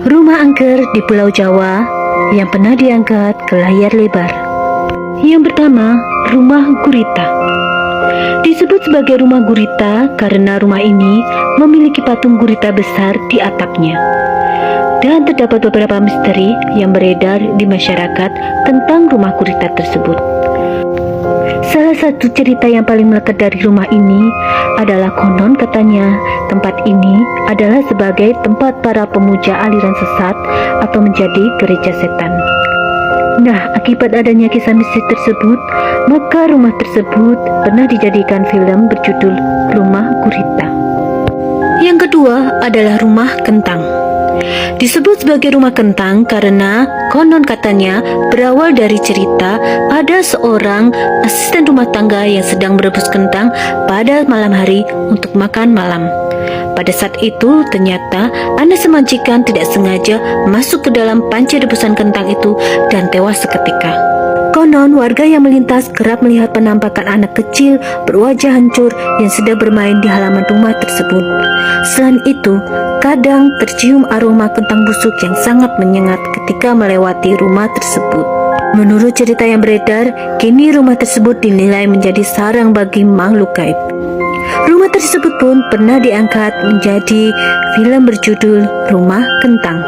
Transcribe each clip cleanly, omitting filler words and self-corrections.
Rumah angker di Pulau Jawa yang pernah diangkat ke layar lebar. Yang pertama, rumah gurita. Disebut sebagai rumah gurita karena rumah ini memiliki patung gurita besar di atapnya. Dan terdapat beberapa misteri yang beredar di masyarakat tentang rumah gurita tersebut. Salah satu cerita yang paling melekat dari rumah ini adalah konon katanya tempat ini adalah sebagai tempat para pemuja aliran sesat atau menjadi gereja setan. Nah, akibat adanya kisah misteri tersebut, maka rumah tersebut pernah dijadikan film berjudul Rumah Gurita. Yang kedua adalah rumah kentang. Disebut sebagai rumah kentang karena konon katanya berawal dari cerita ada seorang asisten rumah tangga yang sedang merebus kentang pada malam hari untuk makan malam. Pada saat itu ternyata anak semajikan tidak sengaja masuk ke dalam panci rebusan kentang itu dan tewas seketika. Konon warga yang melintas kerap melihat penampakan anak kecil berwajah hancur yang sedang bermain di halaman rumah tersebut. Selain itu, kadang tercium aroma kentang busuk yang sangat menyengat ketika melewati rumah tersebut. Menurut cerita yang beredar, kini rumah tersebut dinilai menjadi sarang bagi makhluk gaib. Rumah tersebut pun pernah diangkat menjadi film berjudul Rumah Kentang.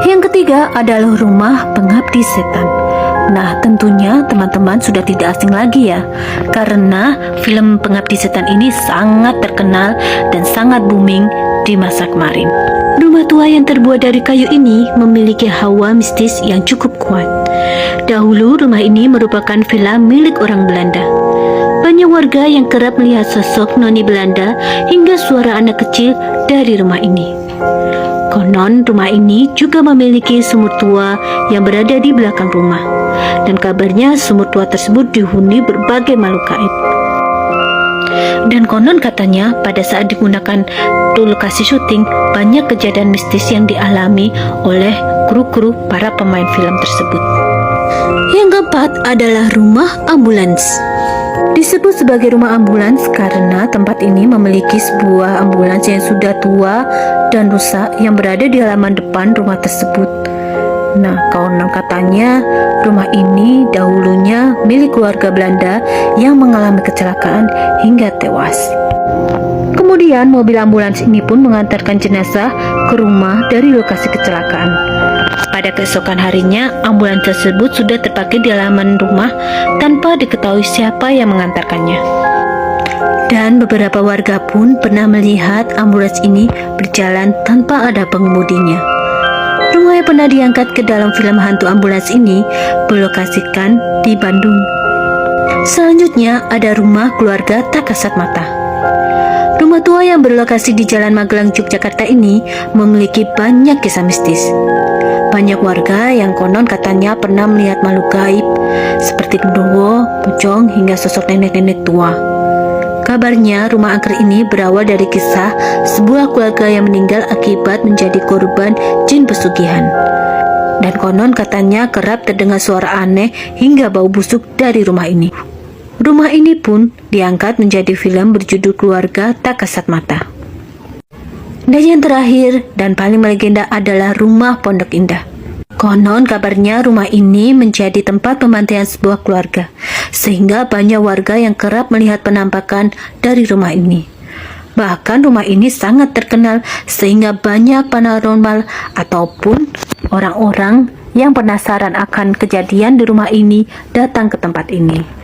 Yang ketiga adalah rumah pengabdi setan. Nah, tentunya teman-teman sudah tidak asing lagi ya, karena film Pengabdi Setan ini sangat terkenal dan sangat booming di masa kemarin. Rumah tua yang terbuat dari kayu ini memiliki hawa mistis yang cukup kuat. Dahulu rumah ini merupakan villa milik orang Belanda. Banyak warga yang kerap melihat sosok noni Belanda hingga suara anak kecil dari rumah ini. Konon rumah ini juga memiliki sumur tua yang berada di belakang rumah. Dan kabarnya sumur tua tersebut dihuni berbagai makhluk gaib. Dan konon katanya pada saat digunakan lokasi syuting, banyak kejadian mistis yang dialami oleh kru-kru para pemain film tersebut. Yang keempat adalah rumah ambulans. Disebut sebagai rumah ambulans karena tempat ini memiliki sebuah ambulans yang sudah tua dan rusak yang berada di halaman depan rumah tersebut. Nah, konon katanya rumah ini dahulunya milik keluarga Belanda yang mengalami kecelakaan hingga tewas. Kemudian mobil ambulans ini pun mengantarkan jenazah ke rumah dari lokasi kecelakaan. Pada keesokan harinya, ambulans tersebut sudah terparkir di halaman rumah tanpa diketahui siapa yang mengantarkannya. Dan beberapa warga pun pernah melihat ambulans ini berjalan tanpa ada pengemudinya. Rumah yang pernah diangkat ke dalam film hantu ambulans ini berlokasikan di Bandung. Selanjutnya ada rumah keluarga tak kasat mata. Rumah tua yang berlokasi di Jalan Magelang, Yogyakarta ini memiliki banyak kisah mistis. Banyak warga yang konon katanya pernah melihat makhluk gaib seperti genderuwo, pocong, hingga sosok nenek-nenek tua. Kabarnya rumah angker ini berawal dari kisah sebuah keluarga yang meninggal akibat menjadi korban jin pesugihan. Dan konon katanya kerap terdengar suara aneh hingga bau busuk dari rumah ini. Rumah ini pun diangkat menjadi film berjudul Keluarga Tak Kasat Mata. Dan yang terakhir dan paling melegenda adalah rumah Pondok Indah. Konon kabarnya rumah ini menjadi tempat pembantaian sebuah keluarga, sehingga banyak warga yang kerap melihat penampakan dari rumah ini. Bahkan rumah ini sangat terkenal sehingga banyak paranormal ataupun orang-orang yang penasaran akan kejadian di rumah ini datang ke tempat ini.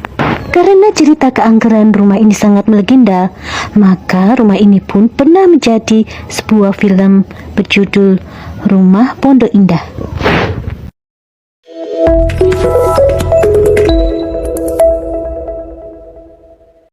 Karena cerita keangkeran rumah ini sangat melegenda, maka rumah ini pun pernah menjadi sebuah film berjudul Rumah Pondok Indah.